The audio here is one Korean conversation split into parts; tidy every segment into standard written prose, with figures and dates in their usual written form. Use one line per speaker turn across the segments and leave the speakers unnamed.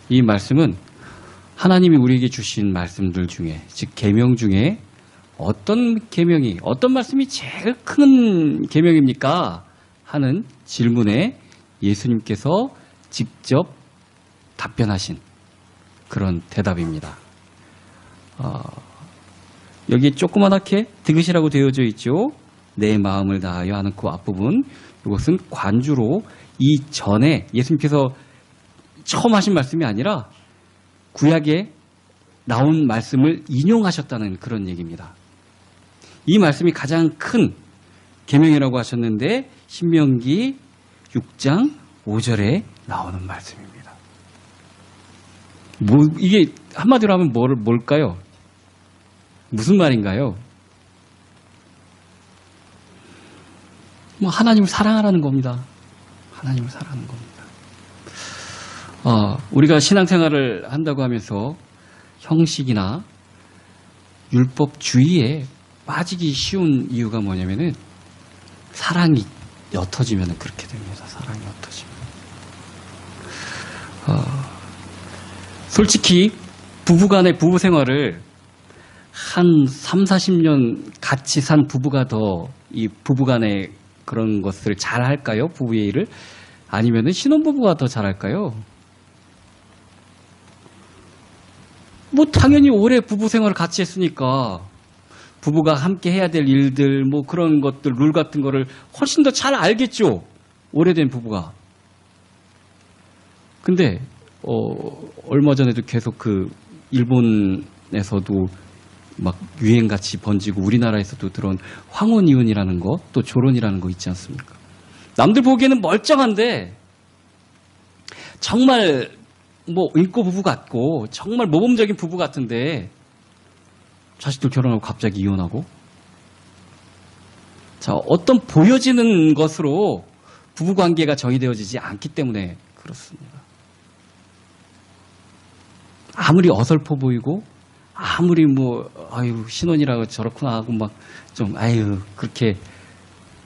이 말씀은 하나님이 우리에게 주신 말씀들 중에, 즉 계명 중에 어떤 계명이, 어떤 말씀이 제일 큰 계명입니까? 하는 질문에 예수님께서 직접 답변하신 그런 대답입니다. 여기 조그맣게 디귿이라고 되어져 있죠. 내 마음을 다하여 하는 그 앞부분, 이것은 관주로 이전에 예수님께서 처음 하신 말씀이 아니라 구약에 나온 말씀을 인용하셨다는 그런 얘기입니다. 이 말씀이 가장 큰 계명이라고 하셨는데 신명기 6장 5절에 나오는 말씀입니다. 이게 한마디로 하면 뭘까요? 무슨 말인가요? 하나님을 사랑하라는 겁니다. 하나님을 사랑하는 겁니다. 우리가 신앙생활을 한다고 하면서 형식이나 율법주의에 빠지기 쉬운 이유가 뭐냐면은 사랑이 옅어지면 그렇게 됩니다. 사랑이 옅어지면. 솔직히 부부간의 부부 생활을 한 3, 40년 같이 산 부부가 더 이 부부간의 그런 것을 잘 할까요? 부부의 일을? 아니면은 신혼부부가 더 잘할까요? 당연히 오래 부부 생활을 같이 했으니까 부부가 함께 해야 될 일들, 그런 것들, 룰 같은 거를 훨씬 더 잘 알겠죠. 오래된 부부가. 근데, 얼마 전에도 계속 일본에서도 막 유행같이 번지고 우리나라에서도 들어온 황혼이혼이라는 거, 또 조론이라는 거 있지 않습니까? 남들 보기에는 멀쩡한데, 정말 인고 부부 같고, 정말 모범적인 부부 같은데, 자식들 결혼하고 갑자기 이혼하고. 자, 어떤 보여지는 것으로 부부관계가 정의되어지지 않기 때문에 그렇습니다. 아무리 어설퍼 보이고, 아무리 신혼이라고 저렇구나 하고 그렇게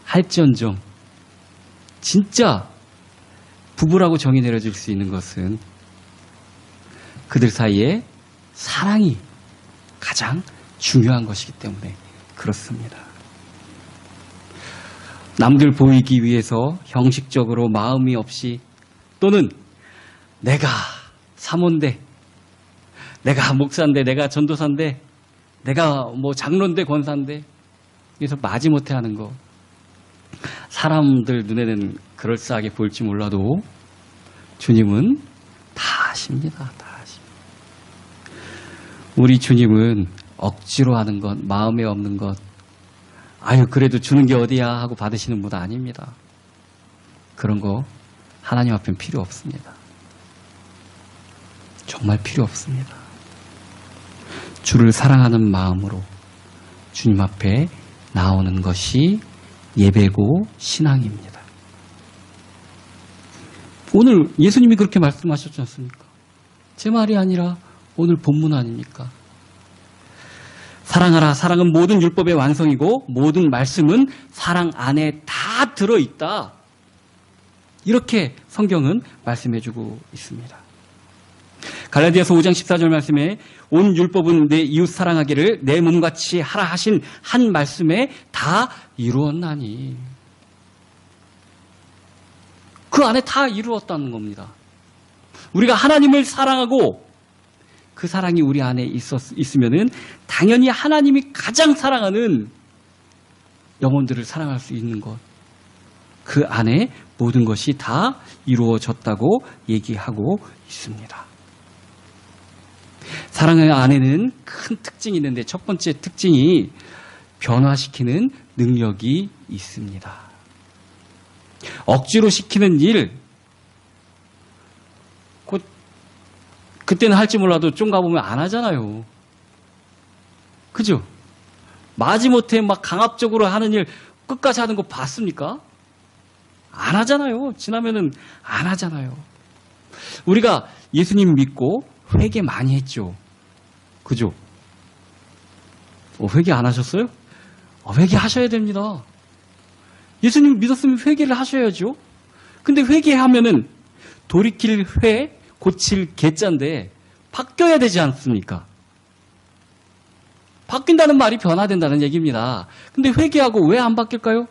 할지언정, 진짜 부부라고 정의 내려질 수 있는 것은 그들 사이에 사랑이 가장 중요한 것이기 때문에 그렇습니다. 남들 보이기 위해서 형식적으로 마음이 없이, 또는 내가 사모인데, 내가 목사인데, 내가 전도사인데, 내가 장로인데, 권사인데, 그래서 마지못해 하는 거. 사람들 눈에는 그럴싸하게 보일지 몰라도 주님은 다 아십니다. 다 아십니다. 우리 주님은 억지로 하는 것, 마음에 없는 것, 그래도 주는 게 어디야 하고 받으시는 분 아닙니다. 그런 거 하나님 앞엔 필요 없습니다. 정말 필요 없습니다. 주를 사랑하는 마음으로 주님 앞에 나오는 것이 예배고 신앙입니다. 오늘 예수님이 그렇게 말씀하셨지 않습니까? 제 말이 아니라 오늘 본문 아닙니까? 사랑하라. 사랑은 모든 율법의 완성이고 모든 말씀은 사랑 안에 다 들어있다. 이렇게 성경은 말씀해주고 있습니다. 갈라디아서 5장 14절 말씀에 온 율법은 내 이웃 사랑하기를 내 몸같이 하라 하신 한 말씀에 다 이루었나니. 그 안에 다 이루었다는 겁니다. 우리가 하나님을 사랑하고 그 사랑이 우리 안에 있으면은 당연히 하나님이 가장 사랑하는 영혼들을 사랑할 수 있는 것. 그 안에 모든 것이 다 이루어졌다고 얘기하고 있습니다. 사랑의 안에는 큰 특징이 있는데 첫 번째 특징이 변화시키는 능력이 있습니다. 억지로 시키는 일, 그때는 할지 몰라도 좀 가보면 안 하잖아요. 그죠? 마지못해 강압적으로 하는 일 끝까지 하는 거 봤습니까? 안 하잖아요. 지나면은 안 하잖아요. 우리가 예수님 믿고 회개 많이 했죠. 그죠? 회개 안 하셨어요? 회개하셔야 됩니다. 예수님 믿었으면 회개를 하셔야죠. 근데 회개하면은 돌이킬 회, 고칠 개짜인데 바뀌어야 되지 않습니까? 바뀐다는 말이 변화된다는 얘기입니다. 근데 회개하고 왜 안 바뀔까요?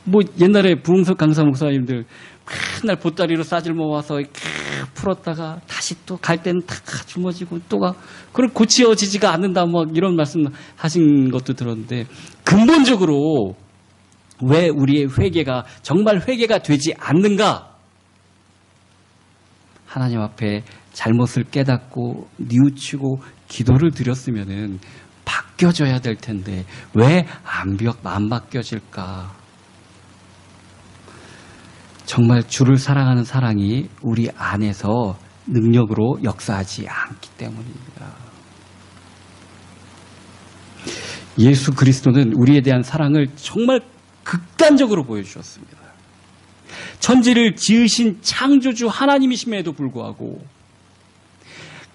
뭐 옛날에 부흥석 강사 목사님들 맨날 보따리로 싸질 모아서 풀었다가 다시 또 갈 때는 다 주머지고 또가 그럼 고치어지지가 않는다 뭐 이런 말씀 하신 것도 들었는데 근본적으로 왜 우리의 회개가 정말 회개가 되지 않는가? 하나님 앞에 잘못을 깨닫고 뉘우치고 기도를 드렸으면은 바뀌어져야 될 텐데 왜 안 바뀌어질까? 정말 주를 사랑하는 사랑이 우리 안에서 능력으로 역사하지 않기 때문입니다. 예수 그리스도는 우리에 대한 사랑을 정말 극단적으로 보여주셨습니다. 천지를 지으신 창조주 하나님이심에도 불구하고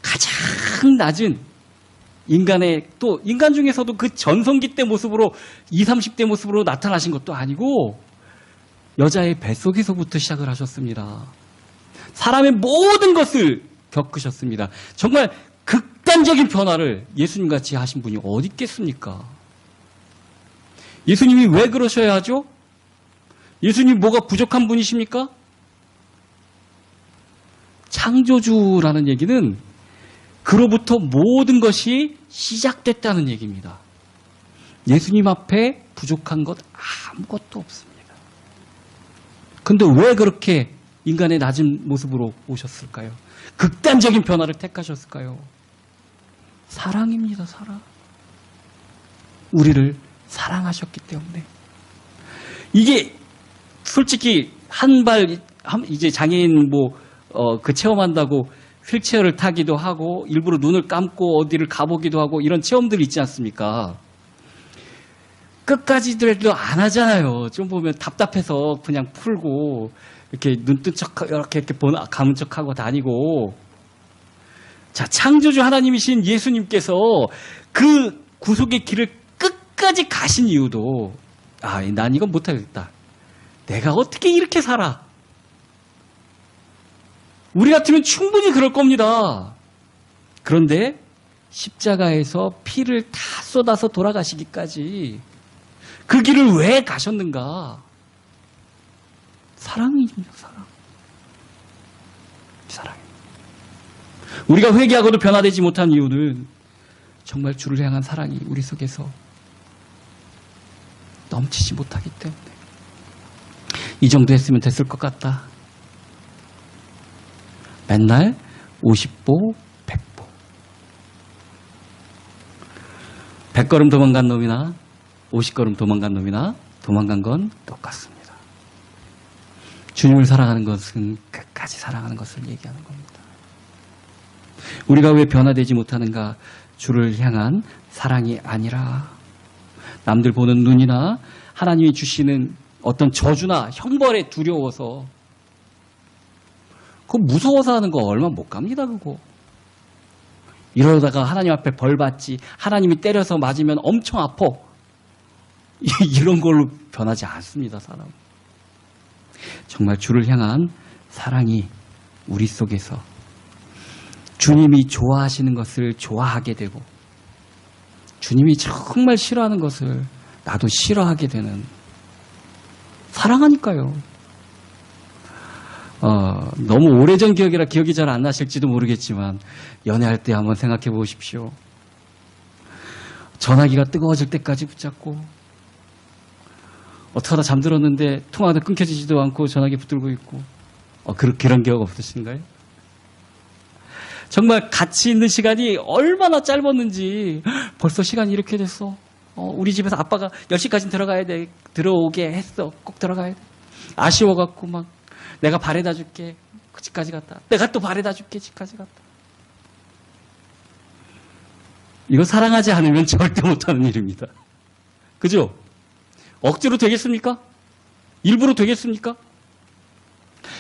가장 낮은 인간의 또 인간 중에서도 그 전성기 때 모습으로 20, 30대 모습으로 나타나신 것도 아니고 여자의 뱃속에서부터 시작을 하셨습니다. 사람의 모든 것을 겪으셨습니다. 정말 극단적인 변화를 예수님같이 하신 분이 어디 있겠습니까? 예수님이 왜 그러셔야 하죠? 예수님 뭐가 부족한 분이십니까? 창조주라는 얘기는 그로부터 모든 것이 시작됐다는 얘기입니다. 예수님 앞에 부족한 것 아무것도 없습니다. 근데 왜 그렇게 인간의 낮은 모습으로 오셨을까요? 극단적인 변화를 택하셨을까요? 사랑입니다, 사랑. 우리를 사랑하셨기 때문에. 이게 솔직히 이제 장애인 그 체험한다고 휠체어를 타기도 하고 일부러 눈을 감고 어디를 가보기도 하고 이런 체험들이 있지 않습니까? 끝까지도 안 하잖아요. 좀 보면 답답해서 그냥 풀고 이렇게 눈 뜬 척 이렇게 감은 척하고 다니고. 자, 창조주 하나님이신 예수님께서 그 구속의 길을 끝까지 가신 이유도 난 이건 못하겠다. 내가 어떻게 이렇게 살아? 우리 같으면 충분히 그럴 겁니다. 그런데 십자가에서 피를 다 쏟아서 돌아가시기까지 그 길을 왜 가셨는가? 사랑입니다, 사랑. 사랑입니다. 우리가 회개하고도 변화되지 못한 이유는 정말 주를 향한 사랑이 우리 속에서 넘치지 못하기 때문에. 이 정도 했으면 됐을 것 같다. 맨날 50보, 100보. 100걸음 도망간 놈이나 50걸음 도망간 놈이나 도망간 건 똑같습니다. 주님을 사랑하는 것은 끝까지 사랑하는 것을 얘기하는 겁니다. 우리가 왜 변화되지 못하는가? 주를 향한 사랑이 아니라 남들 보는 눈이나 하나님이 주시는 어떤 저주나 형벌에 두려워서 그거 무서워서 하는 거 얼마 못 갑니다, 그거. 이러다가 하나님 앞에 벌 받지, 하나님이 때려서 맞으면 엄청 아파. 이런 걸로 변하지 않습니다, 사람. 정말 주를 향한 사랑이 우리 속에서 주님이 좋아하시는 것을 좋아하게 되고 주님이 정말 싫어하는 것을 나도 싫어하게 되는, 사랑하니까요. 너무 오래전 기억이라 기억이 잘 안 나실지도 모르겠지만 연애할 때 한번 생각해 보십시오. 전화기가 뜨거워질 때까지 붙잡고 어떡하다 잠들었는데 통화가 끊겨지지도 않고 전화기 붙들고 있고 그런 기억 없으신가요? 정말 같이 있는 시간이 얼마나 짧았는지 벌써 시간이 이렇게 됐어. 우리 집에서 아빠가 10시까지 들어오게 했어. 꼭 들어가야 돼. 아쉬워갖고 막 내가 바래다 줄게. 그 집까지 갔다. 내가 또 바래다 줄게. 집까지 갔다. 이거 사랑하지 않으면 절대 못하는 일입니다. 그죠? 억지로 되겠습니까? 일부러 되겠습니까?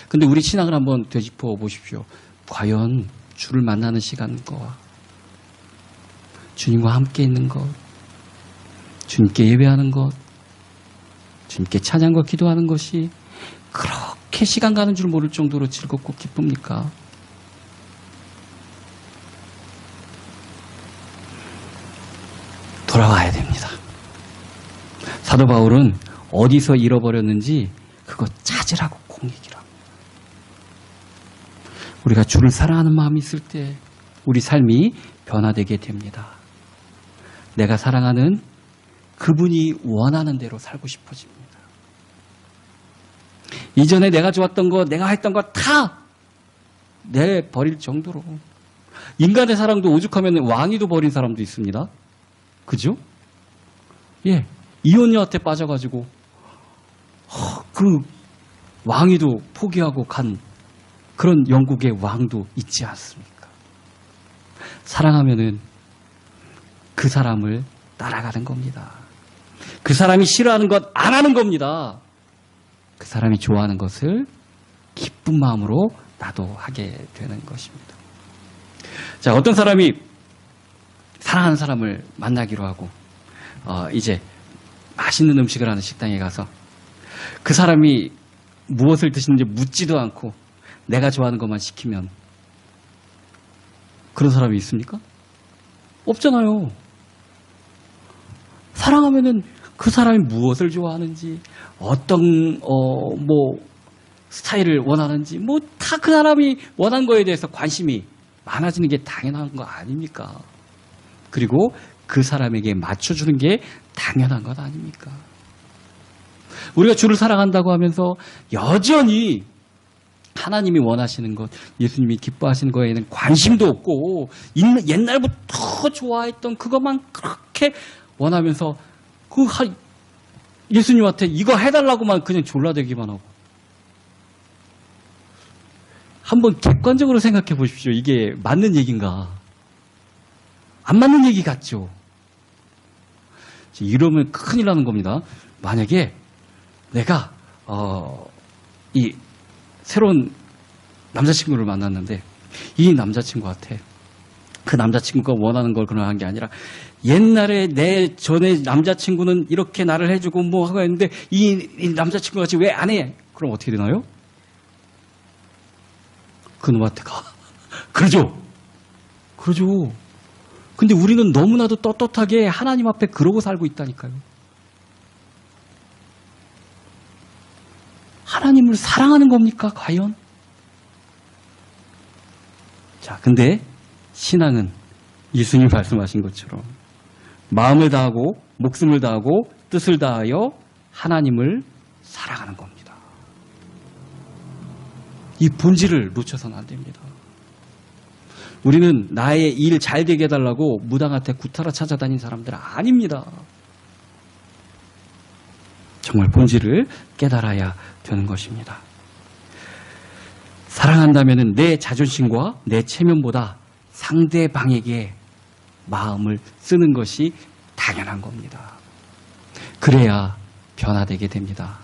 근데 우리 신앙을 한번 되짚어 보십시오. 과연 주를 만나는 시간과 주님과 함께 있는 것, 주님께 예배하는 것, 주님께 찬양과 기도하는 것이 그렇게 그렇게 시간 가는 줄 모를 정도로 즐겁고 기쁩니까? 돌아와야 됩니다. 사도 바울은 어디서 잃어버렸는지 그거 찾으라고 공익이라. 우리가 주를 사랑하는 마음이 있을 때 우리 삶이 변화되게 됩니다. 내가 사랑하는 그분이 원하는 대로 살고 싶어집니다. 이전에 내가 좋았던 거, 내가 했던 거 다 내버릴 정도로. 인간의 사랑도 오죽하면 왕위도 버린 사람도 있습니다. 그죠? 예. 이혼녀한테 빠져가지고, 그 왕위도 포기하고 간 그런 영국의 왕도 있지 않습니까? 사랑하면은 그 사람을 따라가는 겁니다. 그 사람이 싫어하는 것 안 하는 겁니다. 그 사람이 좋아하는 것을 기쁜 마음으로 나도 하게 되는 것입니다. 자, 어떤 사람이 사랑하는 사람을 만나기로 하고 이제 맛있는 음식을 하는 식당에 가서 그 사람이 무엇을 드시는지 묻지도 않고 내가 좋아하는 것만 시키면 그런 사람이 있습니까? 없잖아요. 사랑하면은 그 사람이 무엇을 좋아하는지, 어떤 스타일을 원하는지, 다 그 사람이 원하는 거에 대해서 관심이 많아지는 게 당연한 거 아닙니까? 그리고 그 사람에게 맞춰주는 게 당연한 것 아닙니까? 우리가 주를 사랑한다고 하면서 여전히 하나님이 원하시는 것, 예수님이 기뻐하시는 거에는 관심도 없고 옛날부터 좋아했던 그것만 그렇게 원하면서 예수님한테 이거 해달라고만 그냥 졸라대기만 하고. 한번 객관적으로 생각해 보십시오. 이게 맞는 얘기인가? 안 맞는 얘기 같죠? 이러면 큰일 나는 겁니다. 만약에 내가 이 새로운 남자친구를 만났는데 이 남자친구한테 그 남자친구가 원하는 걸 그런 한 게 아니라 옛날에 내 전에 남자친구는 이렇게 나를 해주고 하고 했는데 이 남자친구 같이 왜 안 해? 그럼 어떻게 되나요? 그놈한테 가. 그러죠? 근데 우리는 너무나도 떳떳하게 하나님 앞에 그러고 살고 있다니까요. 하나님을 사랑하는 겁니까, 과연? 자, 근데 신앙은 예수님 말씀하신 것처럼 마음을 다하고 목숨을 다하고 뜻을 다하여 하나님을 사랑하는 겁니다. 이 본질을 놓쳐서는 안 됩니다. 우리는 나의 일 잘 되게 해달라고 무당한테 구타라 찾아다닌 사람들은 아닙니다. 정말 본질을 깨달아야 되는 것입니다. 사랑한다면 내 자존심과 내 체면보다 상대방에게 마음을 쓰는 것이 당연한 겁니다. 그래야 변화되게 됩니다.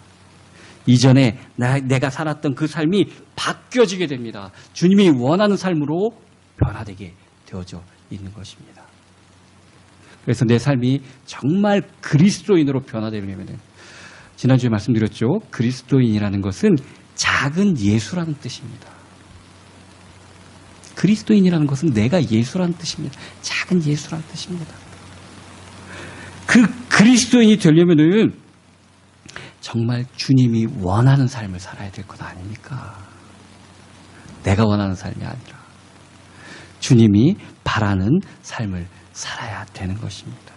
이전에 내가 살았던 그 삶이 바뀌어지게 됩니다. 주님이 원하는 삶으로 변화되게 되어져 있는 것입니다. 그래서 내 삶이 정말 그리스도인으로 변화되려면 지난주에 말씀드렸죠. 그리스도인이라는 것은 작은 예수라는 뜻입니다. 그리스도인이라는 것은 내가 예수라는 뜻입니다. 작은 예수라는 뜻입니다. 그 그리스도인이 되려면은 정말 주님이 원하는 삶을 살아야 될 것 아닙니까? 내가 원하는 삶이 아니라 주님이 바라는 삶을 살아야 되는 것입니다.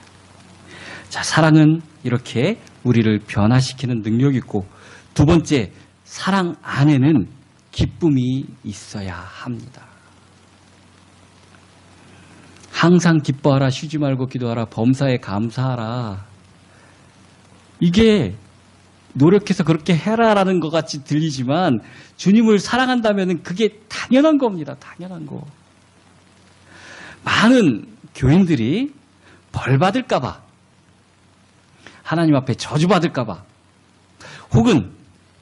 자, 사랑은 이렇게 우리를 변화시키는 능력이 있고, 두 번째, 사랑 안에는 기쁨이 있어야 합니다. 항상 기뻐하라, 쉬지 말고 기도하라, 범사에 감사하라. 이게 노력해서 그렇게 해라라는 것 같이 들리지만 주님을 사랑한다면 그게 당연한 겁니다. 당연한 거. 많은 교인들이 벌 받을까 봐, 하나님 앞에 저주 받을까 봐, 혹은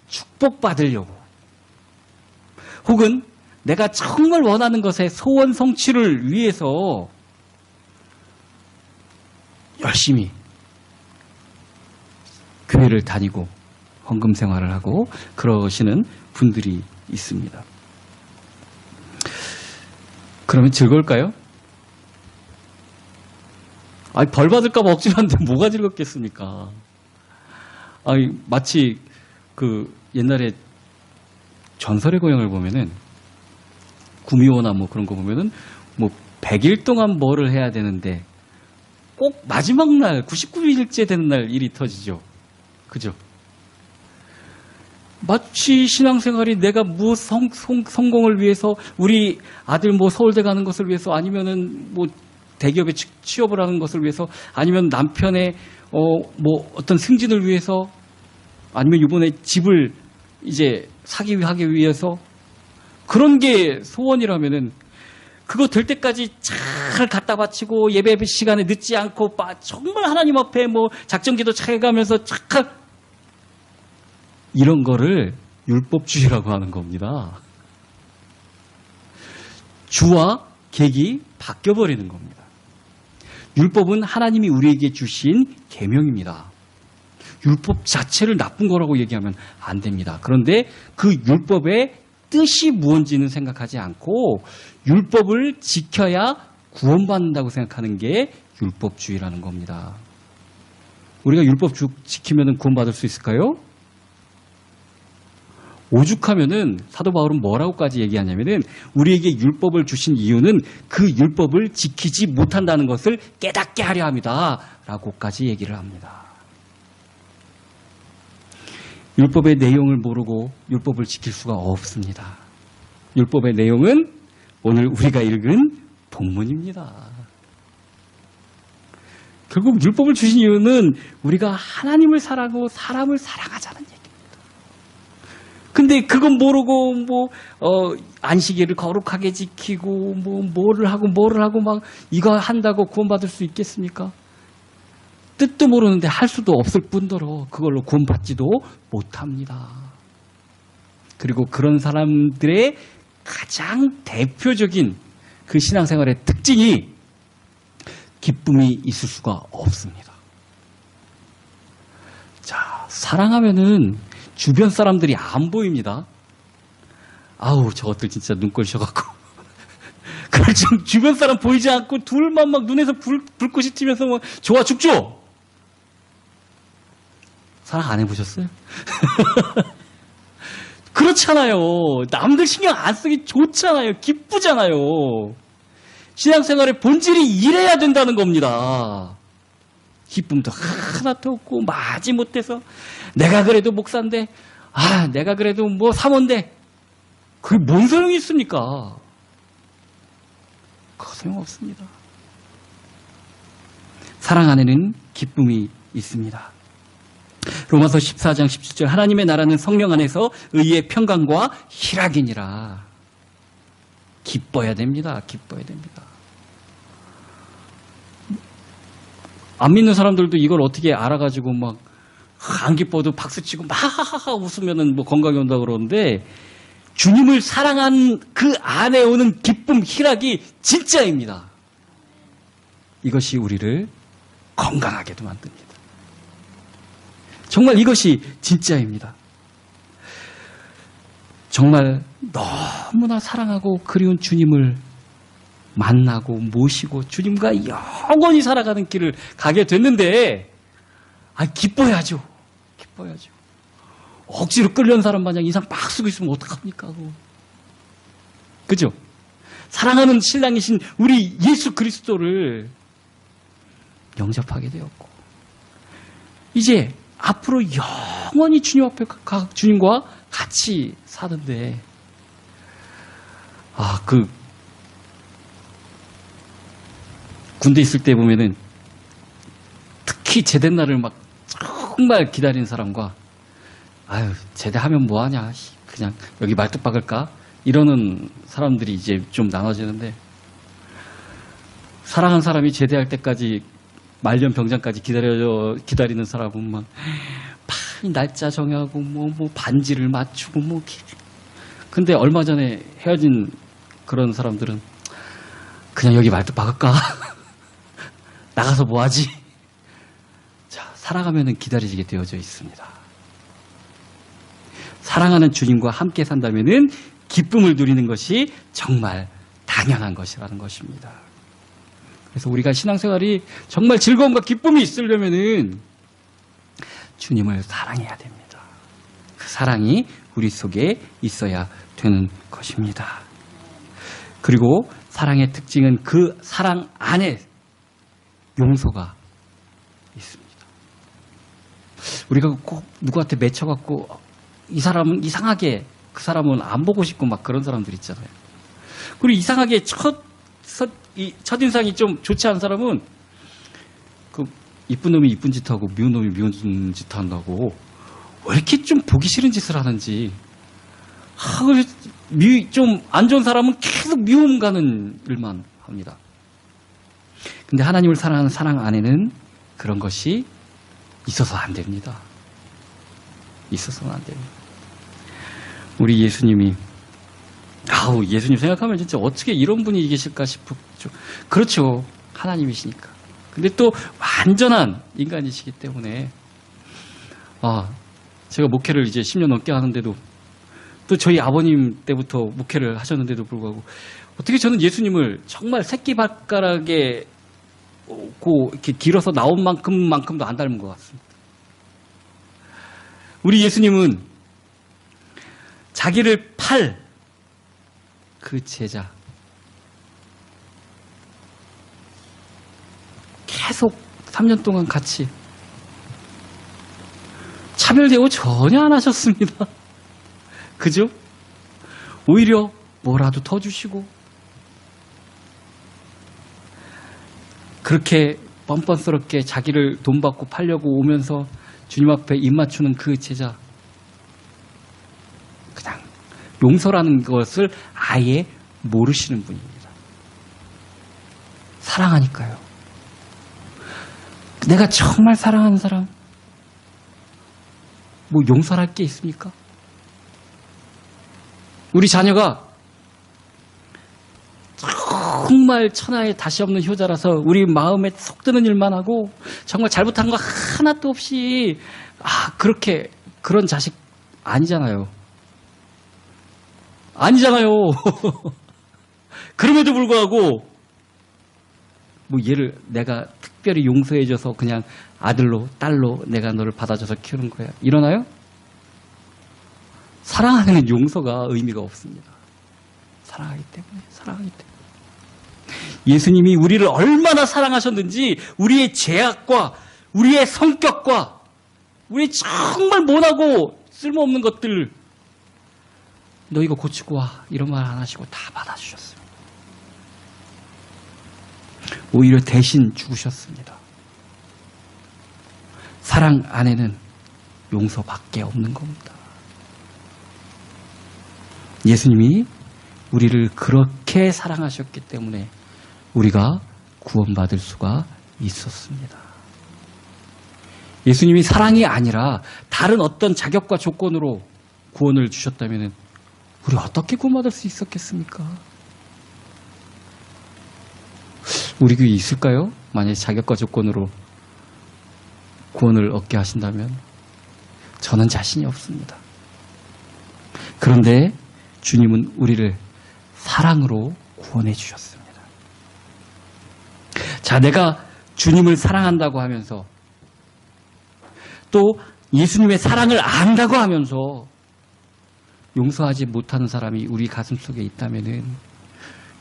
축복 받으려고, 혹은 내가 정말 원하는 것의 소원 성취를 위해서 열심히 교회를 다니고 헌금 생활을 하고 그러시는 분들이 있습니다. 그러면 즐거울까요? 아니, 벌 받을까봐 억지로 하는데 뭐가 즐겁겠습니까? 아니, 마치 그 옛날에 전설의 고향을 보면은 구미호나 뭐 그런 거 보면은 뭐 100일 동안 뭐를 해야 되는데 꼭 마지막 날 99일째 되는 날 일이 터지죠. 그죠? 마치 신앙생활이 내가 뭐 성공을 위해서 우리 아들 뭐 서울대 가는 것을 위해서 아니면은 뭐 대기업에 취업을 하는 것을 위해서 아니면 남편의 뭐 어떤 승진을 위해서 아니면 이번에 집을 이제 하기 위해서 그런 게 소원이라면은 그거 될 때까지 잘 갖다 바치고 예배 시간에 늦지 않고 정말 하나님 앞에 뭐 작전기도 잘 가면서 착한 이런 거를 율법주의라고 하는 겁니다. 주와 객이 바뀌어버리는 겁니다. 율법은 하나님이 우리에게 주신 계명입니다. 율법 자체를 나쁜 거라고 얘기하면 안 됩니다. 그런데 그 율법의 뜻이 무언지는 생각하지 않고 율법을 지켜야 구원받는다고 생각하는 게 율법주의라는 겁니다. 우리가 율법 지키면 구원받을 수 있을까요? 오죽하면은 사도 바울은 뭐라고까지 얘기하냐면은 우리에게 율법을 주신 이유는 그 율법을 지키지 못한다는 것을 깨닫게 하려 합니다. 라고까지 얘기를 합니다. 율법의 내용을 모르고 율법을 지킬 수가 없습니다. 율법의 내용은 오늘 우리가 읽은 본문입니다. 결국 율법을 주신 이유는 우리가 하나님을 사랑하고 사람을 사랑하자는 얘기입니다. 근데 그건 모르고 안식일을 거룩하게 지키고 뭐를 하고 막 이거 한다고 구원받을 수 있겠습니까? 뜻도 모르는데 할 수도 없을 뿐더러 그걸로 구원받지도 못합니다. 그리고 그런 사람들의 가장 대표적인 그 신앙생활의 특징이 기쁨이 있을 수가 없습니다. 자, 사랑하면은 주변 사람들이 안 보입니다. 아우, 저것들 진짜 눈꼴 셔갖고. 그걸 지금 주변 사람 보이지 않고 둘만 막 눈에서 불꽃이 튀면서 뭐 좋아 죽죠? 사랑 안 해보셨어요? 그렇잖아요. 남들 신경 안 쓰기 좋잖아요. 기쁘잖아요. 신앙생활의 본질이 이래야 된다는 겁니다. 기쁨도 하나도 없고 마지 못해서 내가 그래도 목사인데 내가 그래도 뭐 사모인데 그게 뭔 소용이 있습니까? 그 소용없습니다. 사랑 안에는 기쁨이 있습니다. 로마서 14장 17절 하나님의 나라는 성령 안에서 의의 평강과 희락이니라. 기뻐야 됩니다. 기뻐야 됩니다. 안 믿는 사람들도 이걸 어떻게 알아가지고 막 안 기뻐도 박수치고 막 하하하 웃으면은 뭐 건강이 온다 그러는데 주님을 사랑한 그 안에 오는 기쁨, 희락이 진짜입니다. 이것이 우리를 건강하게도 만듭니다. 정말 이것이 진짜입니다. 정말 너무나 사랑하고 그리운 주님을 만나고 모시고 주님과 영원히 살아가는 길을 가게 됐는데 기뻐야죠. 기뻐야죠. 억지로 끌려온 사람 마냥 이상 막 쓰고 있으면 어떡합니까? 그죠? 사랑하는 신랑이신 우리 예수 그리스도를 영접하게 되었고 이제 앞으로 영원히 주님 앞에 주님과 같이 사는데 군대 있을 때 보면은 특히 제대 날을 막 정말 기다리는 사람과 제대하면 뭐하냐 그냥 여기 말뚝 박을까 이러는 사람들이 이제 좀 나눠지는데 사랑한 사람이 제대할 때까지 말년 병장까지 기다리는 사람은 막 날짜 정하고 뭐 반지를 맞추고 근데 얼마 전에 헤어진 그런 사람들은 그냥 여기 말뚝 박을까 나가서 뭐하지? 자, 살아가면은 기다리게 되어져 있습니다. 사랑하는 주님과 함께 산다면은 기쁨을 누리는 것이 정말 당연한 것이라는 것입니다. 그래서 우리가 신앙생활이 정말 즐거움과 기쁨이 있으려면은 주님을 사랑해야 됩니다. 그 사랑이 우리 속에 있어야 되는 것입니다. 그리고 사랑의 특징은 그 사랑 안에 용서가 있습니다. 우리가 꼭 누구한테 맺혀갖고 이 사람은 이상하게 그 사람은 안 보고 싶고 막 그런 사람들 있잖아요. 그리고 이상하게 첫인상이 좀 좋지 않은 사람은 그 이쁜 놈이 이쁜 짓 하고 미운 놈이 미운 짓 한다고 왜 이렇게 좀 보기 싫은 짓을 하는지. 좀 안 좋은 사람은 계속 미움 가는 일만 합니다. 근데 하나님을 사랑하는 사랑 안에는 그런 것이 있어서 안 됩니다. 있어서는 안 됩니다. 우리 예수님이 예수님 생각하면 진짜 어떻게 이런 분이 계실까 싶죠. 그렇죠. 하나님이시니까. 근데 또 완전한 인간이시기 때문에 제가 목회를 이제 10년 넘게 하는데도 또 저희 아버님 때부터 목회를 하셨는데도 불구하고 어떻게 저는 예수님을 정말 새끼발가락에 이렇게 길어서 나온 만큼도 안 닮은 것 같습니다. 우리 예수님은 자기를 팔 그 제자 계속 3년 동안 같이 차별 대우 전혀 안 하셨습니다. 그죠? 오히려 뭐라도 더 주시고 그렇게 뻔뻔스럽게 자기를 돈 받고 팔려고 오면서 주님 앞에 입 맞추는 그 제자 그냥 용서라는 것을 아예 모르시는 분입니다. 사랑하니까요. 내가 정말 사랑하는 사람 뭐 용서할 게 있습니까? 우리 자녀가 정말 천하에 다시 없는 효자라서 우리 마음에 속 드는 일만 하고 정말 잘못한 거 하나도 없이 그렇게 그런 자식 아니잖아요. 그럼에도 불구하고 뭐 얘를 내가 특별히 용서해줘서 그냥 아들로 딸로 내가 너를 받아줘서 키우는 거야. 이러나요? 사랑하는 용서가 의미가 없습니다. 사랑하기 때문에. 예수님이 우리를 얼마나 사랑하셨는지 우리의 죄악과 우리의 성격과 우리 정말 못하고 쓸모없는 것들 너 이거 고치고 와 이런 말 안 하시고 다 받아주셨습니다. 오히려 대신 죽으셨습니다. 사랑 안에는 용서밖에 없는 겁니다. 예수님이 우리를 그렇게 사랑하셨기 때문에 우리가 구원받을 수가 있었습니다. 예수님이 사랑이 아니라 다른 어떤 자격과 조건으로 구원을 주셨다면 우리 어떻게 구원받을 수 있었겠습니까? 우리 교회 있을까요? 만약에 자격과 조건으로 구원을 얻게 하신다면 저는 자신이 없습니다. 그런데 주님은 우리를 사랑으로 구원해 주셨습니다. 자, 내가 주님을 사랑한다고 하면서 또 예수님의 사랑을 안다고 하면서 용서하지 못하는 사람이 우리 가슴 속에 있다면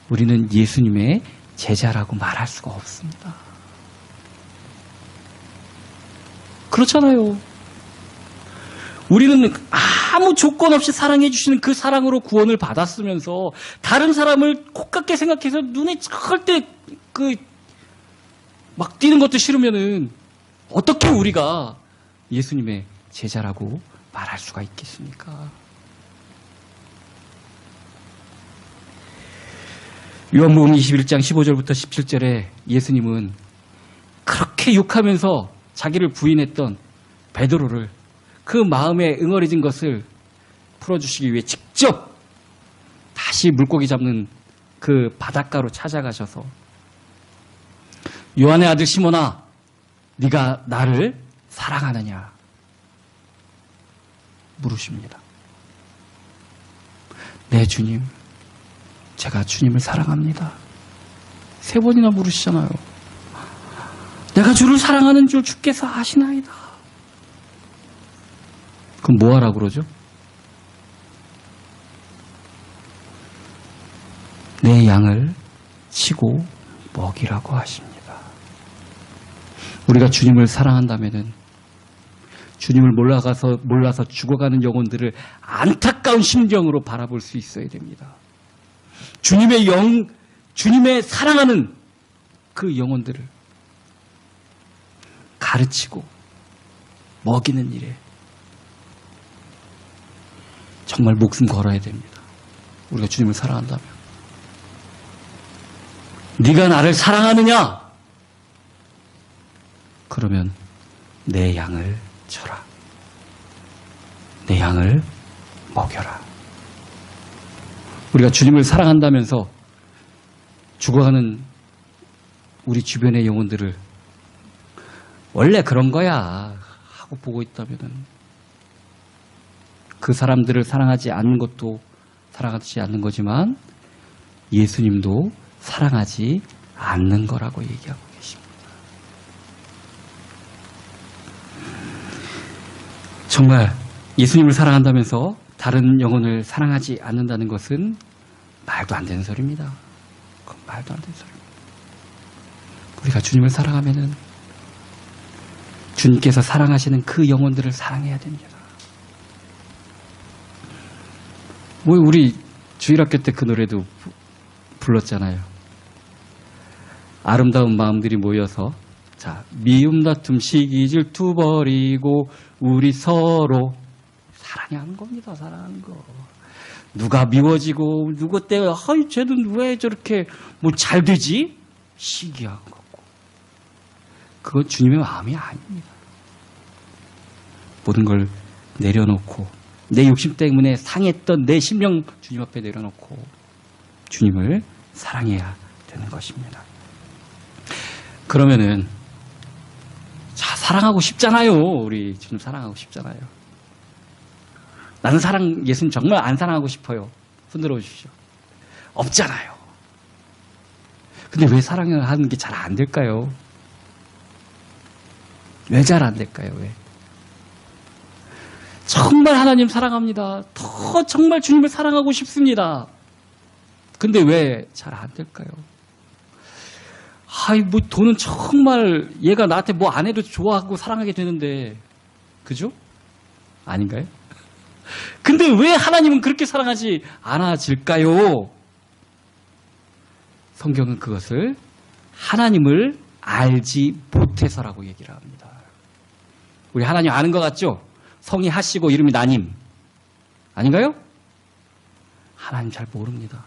우리는 예수님의 제자라고 말할 수가 없습니다. 그렇잖아요. 우리는 아무 조건 없이 사랑해 주시는 그 사랑으로 구원을 받았으면서 다른 사람을 콧같게 생각해서 눈에 절대 막 뛰는 것도 싫으면은 어떻게 우리가 예수님의 제자라고 말할 수가 있겠습니까? 요한복음 21장 15절부터 17절에 예수님은 그렇게 욕하면서 자기를 부인했던 베드로를 그 마음에 응어리진 것을 풀어주시기 위해 직접 다시 물고기 잡는 그 바닷가로 찾아가셔서 요한의 아들 시몬아, 네가 나를 사랑하느냐 물으십니다. 네, 주님. 제가 주님을 사랑합니다. 3번이나 물으시잖아요. 내가 주를 사랑하는 줄 주께서 아시나이다. 그럼 뭐 하라고 그러죠? 내 양을 치고 먹이라고 하십니다. 우리가 주님을 사랑한다면은 주님을 몰라서 죽어가는 영혼들을 안타까운 심정으로 바라볼 수 있어야 됩니다. 주님의 사랑하는 그 영혼들을 가르치고 먹이는 일에 정말 목숨 걸어야 됩니다. 우리가 주님을 사랑한다면. 네가 나를 사랑하느냐? 그러면 내 양을 쳐라. 내 양을 먹여라. 우리가 주님을 사랑한다면서 죽어가는 우리 주변의 영혼들을 원래 그런 거야 하고 보고 있다면은 그 사람들을 사랑하지 않는 것도 사랑하지 않는 거지만 예수님도 사랑하지 않는 거라고 얘기하고 계십니다. 정말 예수님을 사랑한다면서 다른 영혼을 사랑하지 않는다는 것은 말도 안 되는 소리입니다. 그건 말도 안 되는 소리입니다. 우리가 주님을 사랑하면은 주님께서 사랑하시는 그 영혼들을 사랑해야 됩니다. 뭐 우리 주일학교 때 그 노래도 불렀잖아요. 아름다운 마음들이 모여서 자 미움 다툼 시기 질투 버리고 우리 서로 사랑하는 겁니다. 사랑하는 거. 누가 미워지고 누구 때문에 아이 쟤는 왜 저렇게 뭐 잘 되지? 시기하는 거고. 그건 주님의 마음이 아닙니다. 모든 걸 내려놓고 내 욕심 때문에 상했던 내 심령 주님 앞에 내려놓고 주님을 사랑해야 되는 것입니다. 그러면은 자 사랑하고 싶잖아요. 우리 주님 사랑하고 싶잖아요. 나는 예수님 정말 안 사랑하고 싶어요. 손들어 주십시오. 없잖아요. 근데 왜 사랑을 하는 게 잘 안 될까요? 왜 잘 안 될까요? 왜? 정말 하나님 사랑합니다. 더 정말 주님을 사랑하고 싶습니다. 근데 왜 잘 안 될까요? 아이, 뭐, 돈은 정말 얘가 나한테 뭐 안 해도 좋아하고 사랑하게 되는데, 그죠? 아닌가요? 근데 왜 하나님은 그렇게 사랑하지 않아질까요? 성경은 그것을 하나님을 알지 못해서라고 얘기를 합니다. 우리 하나님 아는 것 같죠? 성이 하시고 이름이 나님. 아닌가요? 하나님 잘 모릅니다.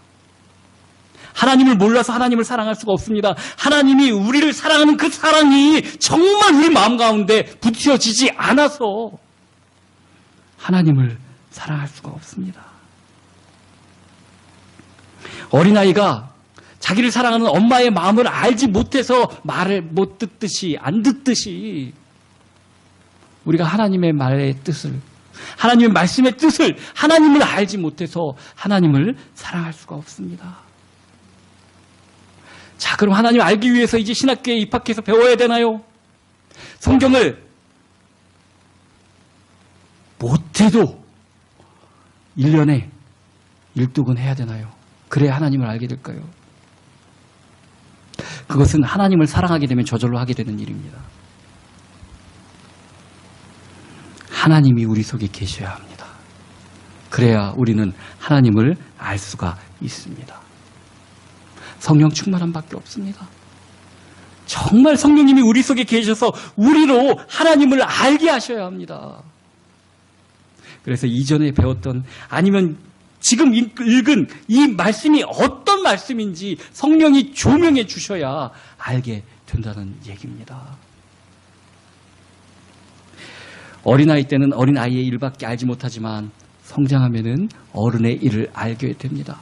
하나님을 몰라서 하나님을 사랑할 수가 없습니다. 하나님이 우리를 사랑하는 그 사랑이 정말 우리 마음 가운데 부딪혀지지 않아서 하나님을 사랑할 수가 없습니다. 어린아이가 자기를 사랑하는 엄마의 마음을 알지 못해서 말을 못 듣듯이 안 듣듯이 우리가 하나님의 말의 뜻을 하나님의 말씀의 뜻을 하나님을 알지 못해서 하나님을 사랑할 수가 없습니다. 자, 그럼 하나님 알기 위해서 이제 신학교에 입학해서 배워야 되나요? 성경을 못해도 1년에 1독은 해야 되나요? 그래야 하나님을 알게 될까요? 그것은 하나님을 사랑하게 되면 저절로 하게 되는 일입니다. 하나님이 우리 속에 계셔야 합니다. 그래야 우리는 하나님을 알 수가 있습니다. 성령 충만함밖에 없습니다. 정말 성령님이 우리 속에 계셔서 우리로 하나님을 알게 하셔야 합니다. 그래서 이전에 배웠던 아니면 지금 읽은 이 말씀이 어떤 말씀인지 성령이 조명해 주셔야 알게 된다는 얘기입니다. 어린아이 때는 어린아이의 일밖에 알지 못하지만 성장하면은 어른의 일을 알게 됩니다.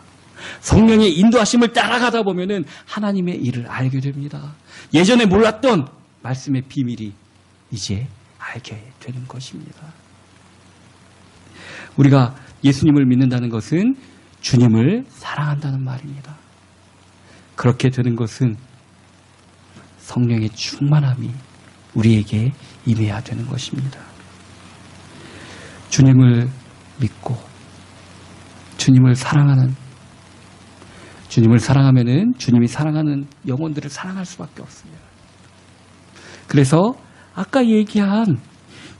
성령의 인도하심을 따라가다 보면은 하나님의 일을 알게 됩니다. 예전에 몰랐던 말씀의 비밀이 이제 알게 되는 것입니다. 우리가 예수님을 믿는다는 것은 주님을 사랑한다는 말입니다. 그렇게 되는 것은 성령의 충만함이 우리에게 임해야 되는 것입니다. 주님을 믿고 주님을 사랑하면은 주님이 사랑하는 영혼들을 사랑할 수밖에 없습니다. 그래서 아까 얘기한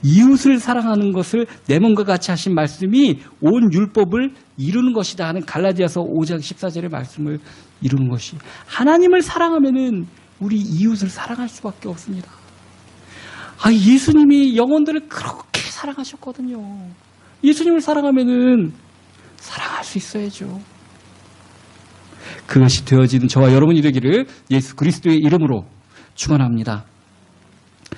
이웃을 사랑하는 것을 내 몸과 같이 하신 말씀이 온 율법을 이루는 것이다 하는 갈라디아서 5장 14절의 말씀을 이루는 것이, 하나님을 사랑하면은 우리 이웃을 사랑할 수밖에 없습니다. 예수님이 영혼들을 그렇게 사랑하셨거든요. 예수님을 사랑하면은 사랑할 수 있어야죠. 그것이 되어지는 저와 여러분이 되기를 예수 그리스도의 이름으로 축원합니다.